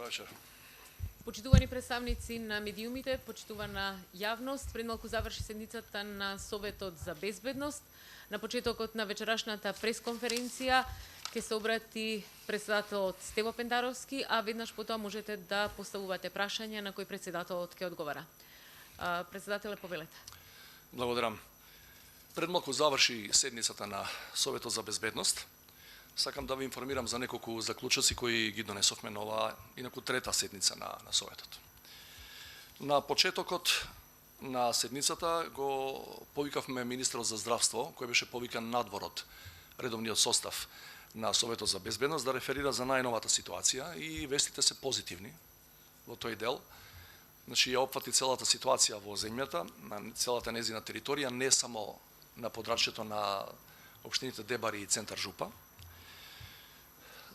вечер. Почитувани представници на медиумите, почитувана јавност, пред малку заврши седницата на Советот за безбедност. На почетокот на вечерашната пресконференција ќе се обрати председателот Стево Пендаровски, а веднаш потоа можете да поставувате прашања на кои председателот ќе одговара. Председателе, повелете. Благодарам. Пред малку заврши седницата на Советот за безбедност. Сакам да ви информирам за неколку заклучоци кои ги донесовме на оваа инаку трета седница на Советот. На почетокот на седницата го повикавме министерот за здравство, кој беше повикан надвор од редовниот состав на Советот за безбедност да реферира за најновата ситуација и вестите се позитивни во тој дел. Значи ја опфати целата ситуација во земјата, на целата незина територија, не само на подрачјето на општините Дебар и Центар Жупа.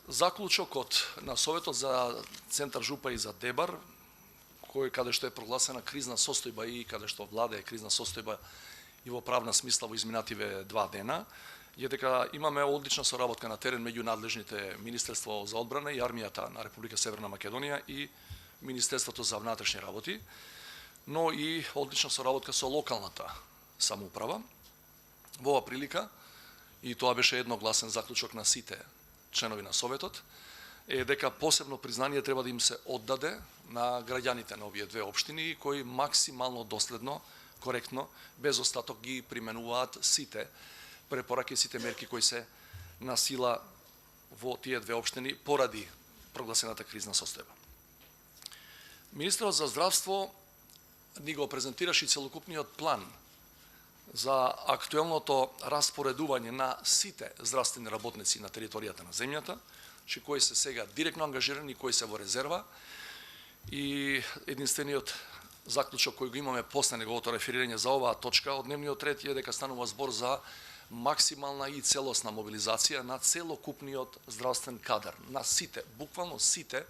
Заклучокот на Советот за Центар Жупа и за Дебар, каде што е прогласена кризна состојба и каде што владее кризна состојба и во правна смисла во изминативе 2 дена, е дека имаме одлична соработка на терен меѓу надлежните Министерство за одбрана и армијата на Република Северна Македонија и Министерството за внатрешни работи, но и одлична соработка со локалната самоуправа. Во оваа прилика, и тоа беше едногласен заклучок на сите членови на Советот, е дека посебно признание треба да им се оддаде на граѓаните на овие две општини, кои максимално доследно, коректно, без остаток ги применуваат сите препораки, сите мерки кои се на сила во тие две општини поради прогласената кризна состојба. Министерот за здравство ни го презентираше целокупниот план за актуелното распоредување на сите здравствени работници на територијата на земјата, кои се сега директно ангажирани, кои се во резерва, и единствениот заклучок кој го имаме после неговото реферирање за оваа точка од дневниот ред е дека станува збор за максимална и целосна мобилизација на целокупниот здравствен кадар, на сите, буквално сите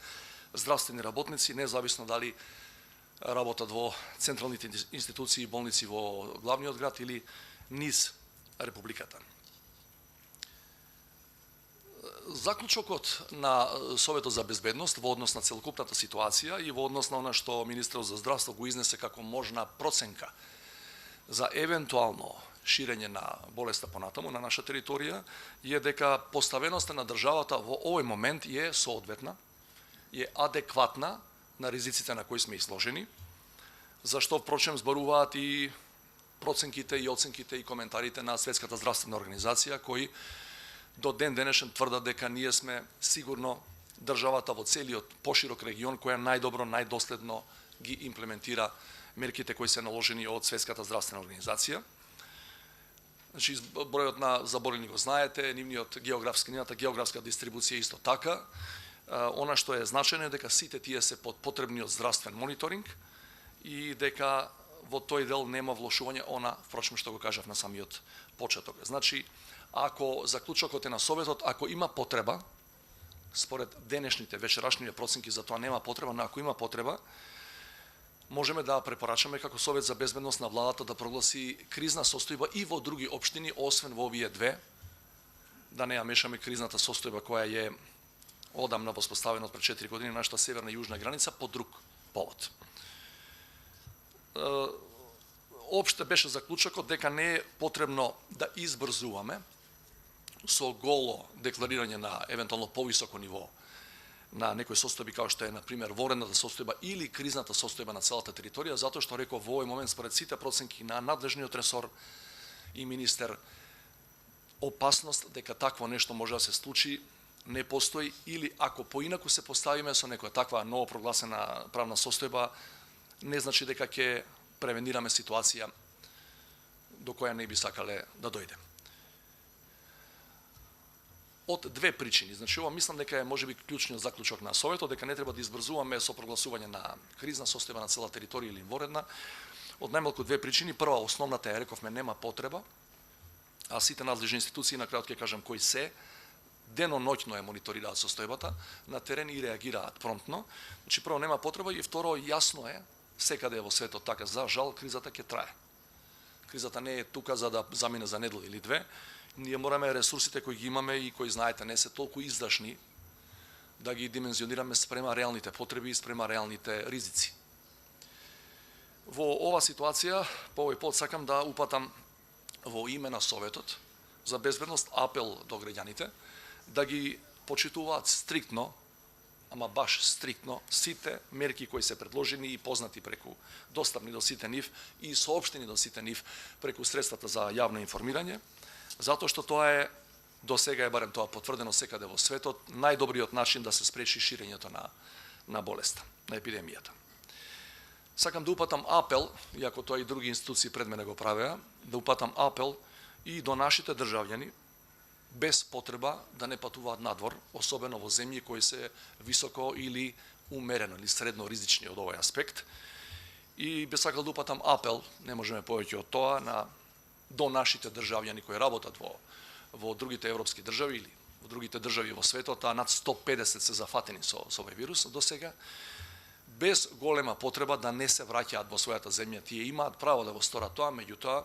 здравствени работници, независно дали работат во централните институции и болници во главниот град или низ Републиката. Заклучокот на Советот за безбедност во однос на целокупната ситуација и во однос на она што Министерот за здравство го изнесе како можна проценка за евентуално ширење на болеста понатаму на наша територија е дека поставеноста на државата во овој момент е соодветна, е адекватна на ризиците на кои сме изложени, зашто впрочем зборуваат и проценките и оценките и коментарите на Светската здравствена организација, кои до ден денешен тврдат дека ние сме сигурно државата во целиот поширок регион која најдобро, најдоследно ги имплементира мерките кои се наложени од Светската здравствена организација. Значи, бројот на заболени го знаете, нивната географска дистрибуција исто така. Она што е значено е дека сите тие се под потребниот здравствен мониторинг и дека во тој дел нема влошување, она, впрочем, што го кажав на самиот почеток. Значи, ако заклучокот е на Советот, ако има потреба, според денешните, вечерашните проценки за тоа нема потреба, но ако има потреба, можеме да препорачаме како Совет за безбедност на владата да прогласи кризна состојба и во други општини, освен во овие две, да не ја мешаме кризната состојба која е одамна воспоставена пред 4 години на нашата северна и јужна граница по друг повод. Опште беше заклучокот дека не е потребно да избрзуваме со голо декларирање на евентуално повисоко ниво на некои состојби како што е, например, воредната состојба или кризната состојба на целата територија, затоа што реков во овој момент според сите проценки на надлежниот ресор и министер, опасност дека такво нешто може да се случи не постои, или ако поинаку се поставиме со некоја таква ново прогласена правна состојба, не значи дека ќе превенираме ситуација до која не би сакале да дојде. Од две причини. Значи, ова мислам дека е можеби клучниот заклучок на Советот, дека не треба да избрзуваме со прогласување на кризна состојба на цела територија или воредна. Од најмалку две причини. Прва, основната е, рековме, нема потреба, а сите надлежни институции, на крајот ќе кажам кои се, деноноќно ја мониторираат состојбата на терен и реагираат промптно. Значи, прво, нема потреба, и второ, јасно е, секаде во светот така, за жал, кризата ќе трае. Кризата не е тука за да замине за недела или две. Ние мораме ресурсите кои ги имаме и кои знаете не се толку издашни да ги димензионираме спрема реалните потреби и спрема реалните ризици. Во ова ситуација, по овој пат сакам да упатам во име на Советот за безбедност апел до граѓаните да ги почитуваат стриктно, ама баш стриктно, сите мерки кои се предложени и познати преку достапни до сите нив и соопштени до сите нив преку средствата за јавно информирање, затоа што тоа е, до сега е барем тоа потврдено секаде во светот, најдобриот начин да се спречи ширењето на болеста, на епидемијата. Сакам да упатам апел, иако тоа и други институции пред мене го правеа, да упатам апел и до нашите државјани, без потреба да не патуваат надвор, особено во земји кои се високо или умерено или средно ризични од овој аспект. И би сакал да упатам апел, не можеме повеќе од тоа, до нашите државјани кои работат во другите европски држави или во другите држави во светот, а над 150 се зафатени со овој вирус до сега, без голема потреба да не се враќаат во својата земја. Тие имаат право да го сторат тоа, меѓутоа,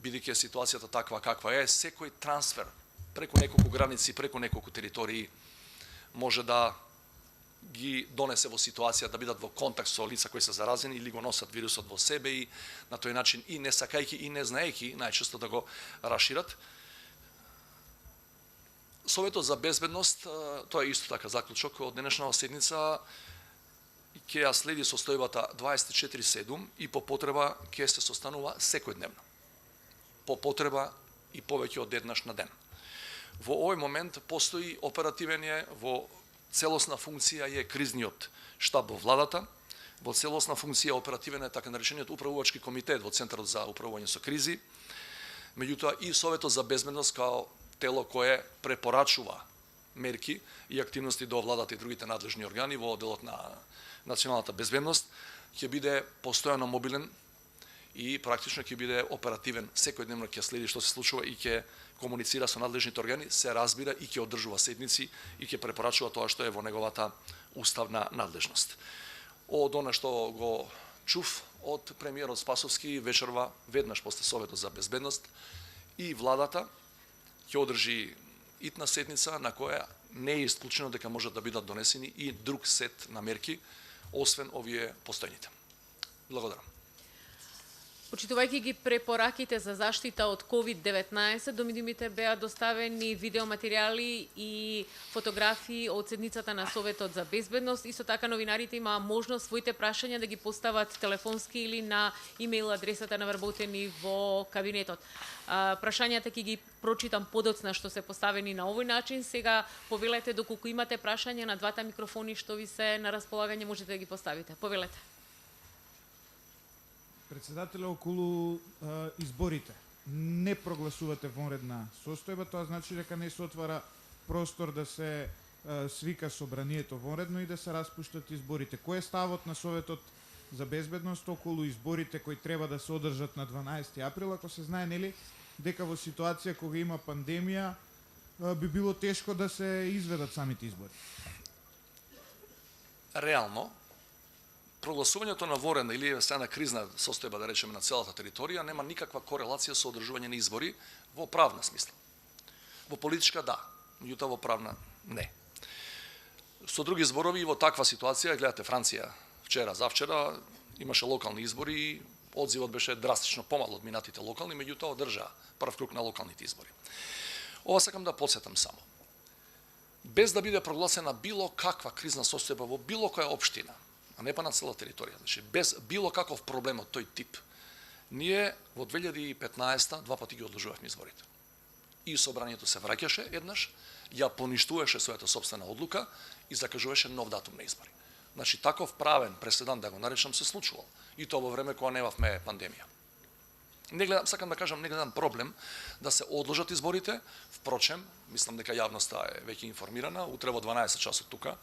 бидејќи ситуацијата таква каква е, секој трансфер преку неколку граници, преку неколку територии може да ги донесе во ситуација да бидат во контакт со лица кои се заразени или го носат вирусот во себе и на тој начин и не сакајќи и не знаејќи најчесто да го рашират. Советот за безбедност, тоа е исто така заклучок од денешната седница, ќе ја следи состојбата 24/7 и по потреба ќе се состанува секојдневно. По потреба и повеќе од еднаш на ден. Во овој момент постои оперативен е, во целосна функција е кризниот штаб во владата, во целосна функција оперативен е така наречениот управувачки комитет во Центарот за управување со кризи, меѓутоа и Советот за безбедност као тело кое препорачува мерки и активности до владата и другите надлежни органи во делот на националната безбедност, ќе биде постојано мобилен и практично ќе биде оперативен, секојдневно ќе следи што се случува и ќе комуницира со надлежните органи, се разбира и ќе одржува седници и ќе препорачува тоа што е во неговата уставна надлежност. Од она што го чув од премиерот Спасовски вечерва, веднаш после Советот за безбедност, и владата ќе одржи итна седница на која не е исклучено дека можат да бидат донесени и друг сет на мерки, освен овие постојните. Благодарам. Почитувајќи ги препораките за заштита од COVID-19, до медиумите беа доставени видеоматеријали и фотографии од седницата на Советот за безбедност. Исто така новинарите имаа можност своите прашања да ги постават телефонски или на имейл адресата на вработени во кабинетот. Прашањата ќе ги прочитам подоцна што се поставени на овој начин. Сега повелете доколку имате прашања на двата микрофони што ви се на располагање, можете да ги поставите. Повелете. Председателя, околу изборите не прогласувате вонредна состојба, тоа значи дека не се отвара простор да се свика собранието вонредно и да се распуштат изборите. Кој е ставот на Советот за безбедност околу изборите кои треба да се одржат на 12 април, ако се знае, нели, дека во ситуација кога има пандемија би било тешко да се изведат самите избори? Реално, прогласувањето на вонредна или евентуелна кризна состојба, да речеме, на целата територија нема никаква корелација со одржување на избори во правна смисла. Во политичка да, меѓутоа во правна не. Со други зборови, во таква ситуација, гледате Франција вчера, завчера имаше локални избори и одзивот беше драстично помал од минатите локални, меѓутоа одржаа прв круг на локалните избори. Ова сакам да потсетам само. Без да биде прогласена било каква кризна состојба во било која општина, а не па на цела територија, значи без било каков проблем од тој тип, ние во 2015 два пати ги одложувавме изборите. И собранието се враќаше еднаш, ја поништуваше својата сопствена одлука и закажуваше нов датум на избори. Значи таков правен преседан, да го наречам, се случувал. И тоа во време кога немавме пандемија. Не гледам, сакам да кажам, не гледам проблем да се одложат изборите, впрочем, мислам дека јавноста е веќе информирана, утре во 12 часот тука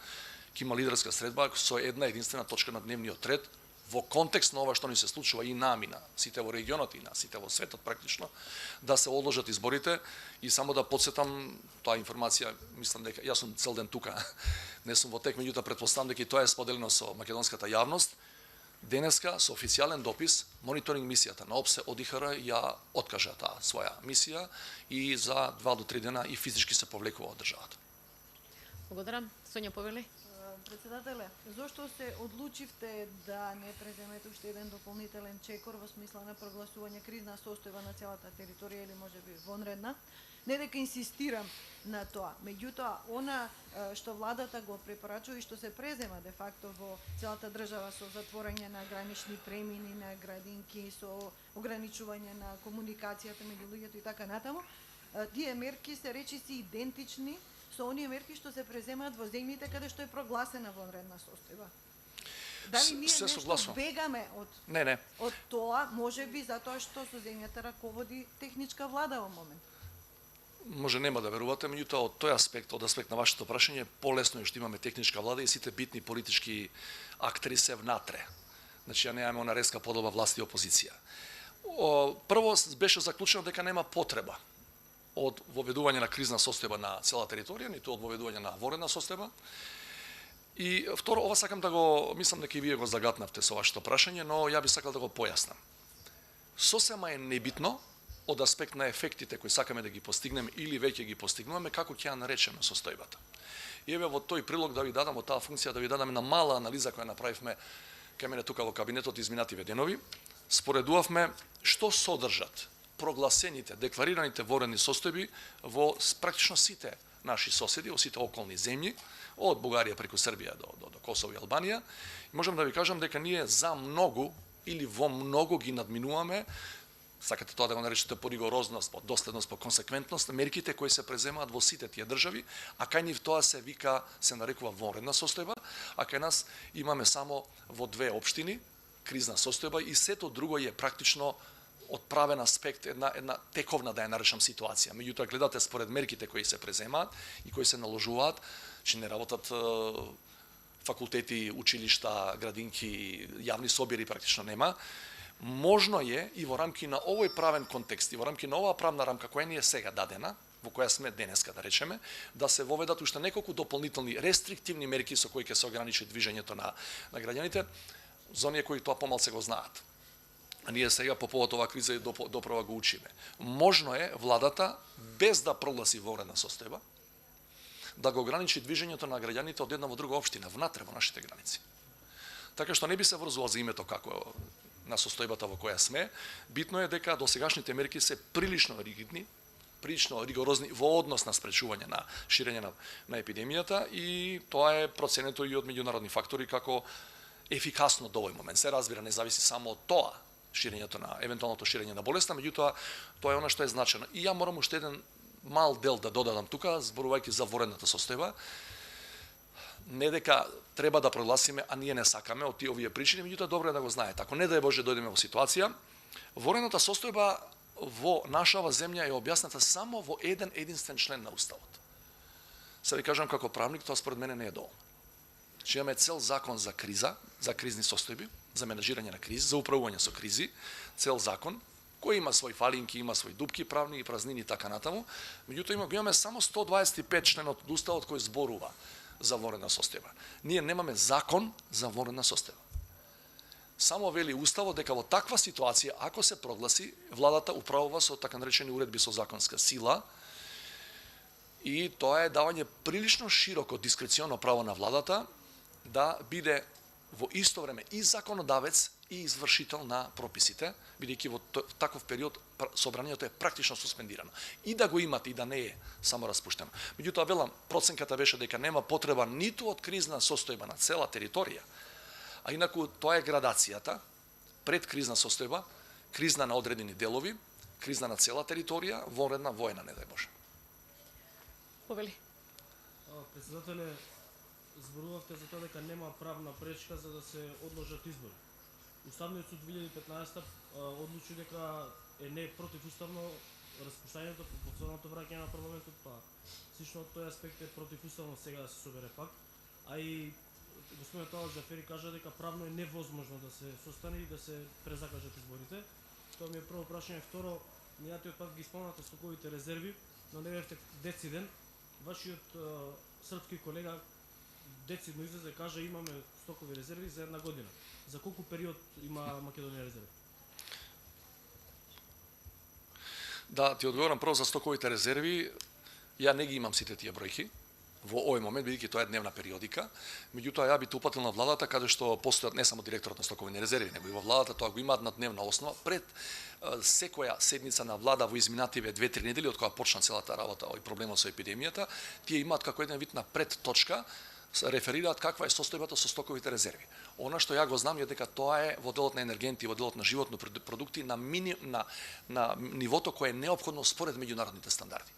ќе има лидерска средба со една единствена точка на дневниот ред во контекст на ова што ни се случува и нами, на сите во регионот и на сите во светот практично, да се одложат изборите. И само да подсетам, тоа информација, мислам дека јас сум цел ден тука, не сум во тек, меѓутоа претпоставам дека и тоа е споделено со македонската јавност. Денеска со официјален допис мониторинг мисијата на ОПСЕ ОДИХР ја откажа таа своја мисија и за 2 до 3 дена и физички се повлекува од државата. Благодарам. Сонја Повели. Председателе, зошто се одлучивте да не преземете уште еден дополнителен чекор во смисла на прогласување кризна состојба на целата територија или можеби вонредна? Не дека инсистирам на тоа, меѓутоа она што владата го препорачува и што се презема де факто во целата држава со затворање на гранични премини, на градинки, со ограничување на комуникацијата меѓу луѓето и така натаму, тие мерки се речиси идентични со оние мерки што се преземаат во земјите каде што е прогласена вонредна состојба. Дали ние се нешто согласувам. бегаме Не. од тоа, можеби затоа што со земјата раководи техничка влада во момент? Може нема да верувате, меѓутоа од тој аспект, од аспект на вашето прашање, полесно е што имаме техничка влада и сите битни политички актери се внатре. Значи, ја немаме она резка подоба власт и опозиција. Прво беше заклучено дека нема потреба од воведување на кризна состојба на цела територија, ниту од воведување на вонредна состојба. И второ, ова сакам да го, мислам дека и вие го загатнавте со вашето прашање, но ја би сакал да го појаснам. Сосема е небитно од аспект на ефектите кои сакаме да ги постигнеме или веќе ги постигнуваме, како ќе ја наречеме состојбата. И еве во тој прилог да ви дадам, во таа функција да ви дадам една мала анализа која направивме кај мене тука во кабинетот изминативе денови. Споредувавме што содржат прогласените, декларираните вонредни состојби во практично сите наши соседи, во сите околни земји, од Бугарија преку Србија до Косово и Албанија. И можам да ви кажам дека ние за многу или во многу ги надминуваме, сакате тоа да го наречете по ригорозност, по доследност, по консеквентност, мерките кои се преземаат во сите тие држави, а кај нив тоа се вика, се нарекува вонредна состојба, а кај нас имаме само во две општини кризна состојба и сето друго е практично од правен аспект една тековна, да ја наречам, ситуација. Меѓутоа, гледате според мерките кои се преземаат и кои се наложуваат, че не работат факултети, училишта, градинки, јавни собири практично нема. Можно е и во рамки на овој правен контекст и во рамки на оваа правна рамка која ни е сега дадена, во која сме денеска, да речеме, да се воведат уште неколку дополнителни рестриктивни мерки со кои ќе се ограничи движењето на граѓаните, за оние кои тоа помалку го знаат. А ние сега по повод оваа криза доправа го учиме. Можно е владата, без да прогласи вонредна состојба, да го ограничи движењето на граѓаните од една во друга општина, внатре во нашите граници. Така што не би се врзувал за името како на состојбата во која сме. Битно е дека досегашните мерки се прилично ригидни, прилично ригорозни во однос на спречување на ширење на епидемијата и тоа е проценето и од меѓународни фактори како ефикасно до овој момент. Се разбира, не зависи само од тоа, евентуалното ширење на болеста, меѓутоа тоа е она што е значено. И ја морам уште еден мал дел да додадам тука, зборувајќи за вонредната состојба. Не дека треба да прогласиме, а ние не сакаме од тие овие причини, меѓутоа добро е да го знаете. Ако не дај Боже дојдеме во ситуација, вонредната состојба во нашава земја е објасната само во еден единствен член на Уставот. Се ви кажам како правник, тоа според мене не е доволно. Че имаме цел закон за криза, за кризни состојби, за менеджирање на кризи, за управување со кризи, цел закон, кој има своји фалинки, има своји дупки правни и празнини и така натаму. Меѓутоа имаме само 125 членот од Уставот кој зборува за вонредна состојба. Ние немаме закон за вонредна состојба. Само вели Уставот дека во таква ситуација, ако се прогласи, владата управува со така наречени уредби со законска сила и тоа е давање прилично широко дискреционо право на владата да биде во исто време и законодавец и извршител на прописите, бидејќи во таков период собранието е практично суспендирано. И да го имате и да не е само распуштено. Меѓутоа, велам, проценката беше дека нема потреба ниту од кризна состојба на цела територија, а инаку тоа е градацијата, пред кризна состојба, кризна на одредени делови, кризна на цела територија, вонредна војна, не дај Боже. Повели. Председателе, зборувавте за тоа дека нема правна пречка за да се одложат избори. Уставниот суд 2015 одлучи дека е не противуставно распуштањето по повторното враќање на парламентот, па слично од тој аспект е противуставно сега да се собере пак, а и господин Талаш Џафери кажа дека правно е невозможно да се состане и да се презакажат изборите. Тоа ми е прво прашање. Второ, мијатиот пак ги спомнате стоковите резерви, но не бевте дециден. Вашиот српски колега децидно излезе и кажа имаме стокови резерви за една година. За колку период има Македонија резерви? Да, ти одговорам прво за стоковите резерви. Ја не ги имам сите тие бројки. во овој момент, бидејќи тоа е дневна периодика. Меѓутоа, ја би те упатил на владата, каде што постојат не само директорот на стоковни резерви, него и во владата тоа го имаат на дневна основа пред секоја седница на влада во изминативе 2-3 недели од кога почна целата работа овој проблемот со епидемијата, тие имаат како еден вид на предточка реферираат каква е состојбата со стоковите резерви. Она што ја го знам е дека тоа е во делот на енергенти, во делот на животни продукти на нивото кое е неопходно според меѓународните стандарди.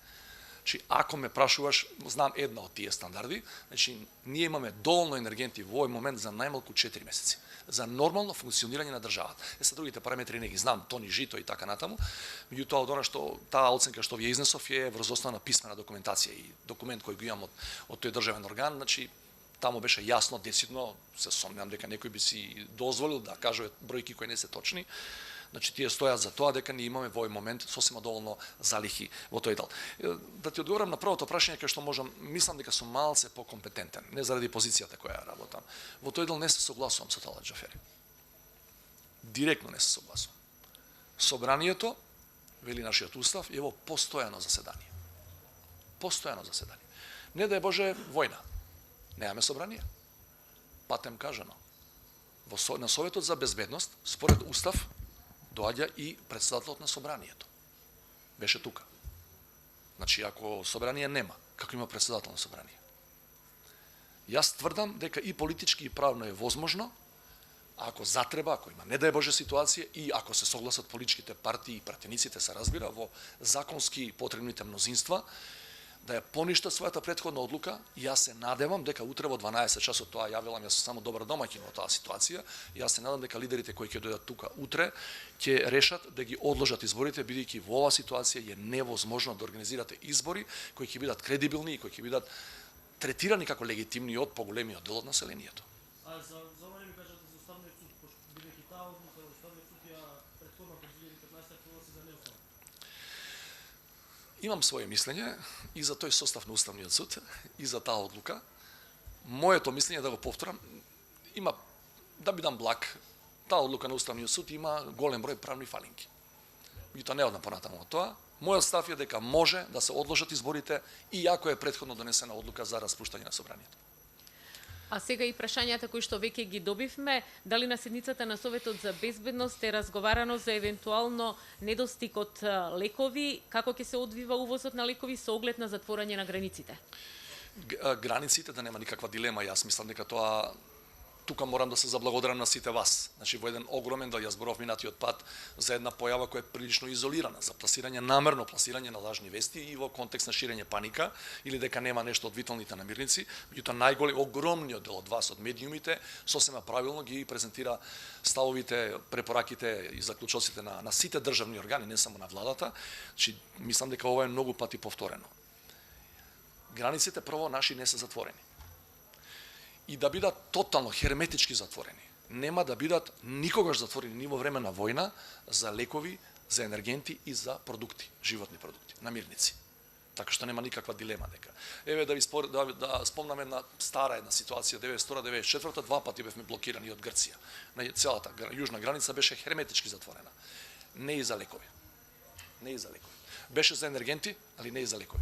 Значи, ако ме прашуваш, знам една од тие стандарди, значи, ние имаме доволно енергенти во овој момент за најмалку 4 месеци, за нормално функционирање на државата. Са другите параметри не ги знам, тони жито и така натаму, меѓутоа од она што таа оценка што ви изнесов е врз основа на писмена документација и документ кој го имам од тој државен орган, значи таму беше јасно, децидно, се сомневам дека некој би си дозволил да кажува бројки кои не се точни. Значи, тие стојат за тоа дека ние имаме во овој момент сосема доволно залихи во тој дел. Да ти одговорам на првото прашање кај што можам, мислам дека сум малце покомпетентен, не заради позицијата која ја работам. Во тој дел не се согласувам со Талат Џафери. Директно не се согласувам. Собранието, вели нашиот устав, е во постојано заседание. Постојано заседание. Не дај Боже војна. Немаме собрание. Патем кажано. На Советот за безбедност, според устав, доаѓа и председателот на собранието. Беше тука. Значи, ако собрание нема, како има председател на собрание? Јас тврдам дека и политички и правно е возможно, ако затреба, ако има не дај Боже ситуација и ако се согласат политичките партии и пратениците, се разбира, во законски потребните мнозинства, да ја поништат својата претходна одлука. Јас се надевам дека утре во 12 часот, тоа јавилам, јас сум само добар домаќин во таа ситуација, јас се надевам дека лидерите кои ќе дојдат тука утре ќе решат да ги одложат изборите, бидејќи во оваа ситуација е невозможно да организирате избори кои ќе бидат кредибилни и кои ќе бидат третирани како легитимни од поголемиот дел од населението. А за ова ми кажете за Уставниот суд, бидејќи таа одлука Уставниот суд ја претходната 2015 прогласи за неуставна. Имам своје мислење и за тој состав на Уставниот суд и за таа одлука. Моето мислење, да го повторам, има, да бидам благ, таа одлука на Уставниот суд има голем број правни фалинки. Меѓутоа не одам понатаму од тоа. Мојот став е дека може да се одложат изборите и ако е претходно донесена одлука за распуштање на собранието. А сега и прашањата кои што веќе ги добивме, дали на седницата на Советот за безбедност е разговарано за евентуално недостиг од лекови, како ќе се одвива увозот на лекови со оглед на затворање на границите? Границите, да нема никаква дилема, јас мислам дека тоа тука морам да се заблагодарам на сите вас. Значи, во еден огромен дел, јас зборов минатиот пат за една појава која е прилично изолирана, за пласирање, намерно пласирање на лажни вести и во контекст на ширење паника, или дека нема нешто од виталните намирници, меѓутоа најголем, огромниот дел од вас, од медиумите, сосема правилно ги презентира ставовите, препораките и заклучоците на сите државни органи, не само на владата. Значи, мислам дека ова е многу пати повторено. Границите прво наши не се затворени. И да бидат тотално херметички затворени. Нема да бидат никогаш затворени ни во време на војна за лекови, за енергенти и за продукти, животни продукти, намирници. Така што нема никаква дилема дека. Еве да спомнам една стара ситуација, 1994 два пати бевме блокирани од Грција. На целата јужна граница беше херметички затворена. Не и за лекови. Не и за лекови. Беше за енергенти, али не и за лекови.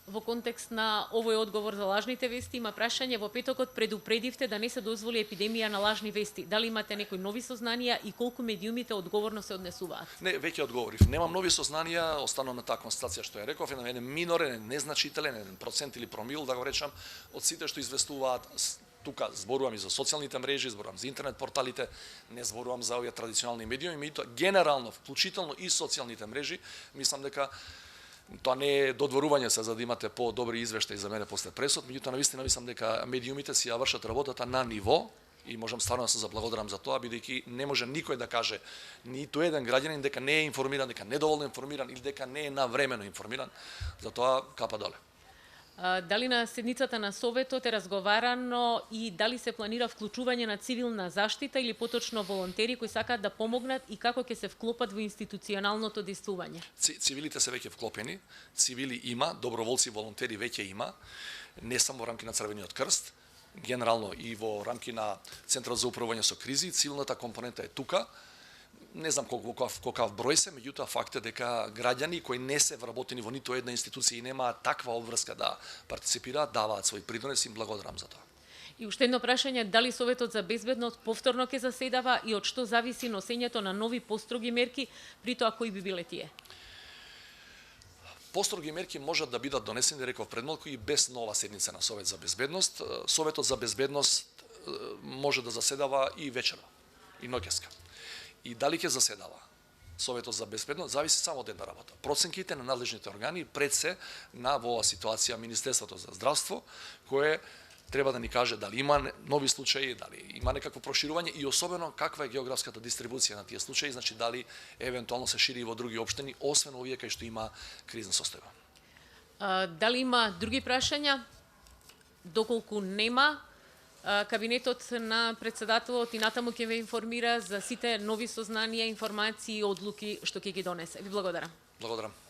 Во контекст на овој одговор за лажните вести има прашање. Во петокот предупредивте да не се дозволи епидемија на лажни вести. Дали имате некои нови сознанија и колку медиумите одговорно се однесуваат? Не, веќе одговорив. Немам нови сознанија, останам на таа констатација што ја реков, еден минорен, незначителен, 1% или промил, да го речам, од сите што известуваат. Тука зборувам и за социјалните мрежи, зборувам за интернет порталите, не зборувам за овие традиционални медиуми, меѓутоа генерално, вклучително и социјалните мрежи, мислам дека тоа не е додворување се за да имате по-добри извештаи за мене после пресод, меѓутоа навистина мислам дека медиумите си ја вршат работата на ниво и можам стварно да се заблагодарам за тоа, бидејќи не може никој да каже, ниту еден граѓанин дека не е информиран, дека не е доволно информиран или дека не е навремено информиран. За тоа капа доле. Дали на седницата на Советот е разговарано и дали се планира вклучување на цивилна заштита или поточно волонтери кои сакаат да помогнат и како ќе се вклопат во институционалното действување? Цивилите се веќе вклопени, цивили има, доброволци, волонтери веќе има, не само во рамки на Црвениот крст, генерално и во рамки на Центарот за управување со кризи, цивилната компонента е тука. не знам колкав број се, меѓутоа факт е дека граѓани кои не се вработени во ниту една институција и немаат таква обврска да партиципираат, даваат свој придонес и им благодарам за тоа. И уште едно прашање, дали Советот за безбедност повторно ќе заседава и од што зависи носењето на нови построги мерки, при тоа кои би биле тие? Построги мерки можат да бидат донесени, реков пред малку, и без нова седница на Совет за безбедност. Советот за безбедност може да заседава и вечерва, и ноќеска. И дали ќе заседава Советот за безбедност зависи само од една работа. Проценките на надлежните органи, пред се на во оваа ситуација Министерството за здравство, кое треба да ни каже дали има нови случаи, дали има некакво проширување и особено каква е географската дистрибуција на тие случаи, значи дали евентуално се шири и во други општини, освен овие кај што има кризна состојба. Дали има други прашања? Доколку нема, кабинетот на председателот и натаму ќе ве информира за сите нови сознанија, информации и одлуки што ќе ги донесе. Ви благодарам. Благодарам.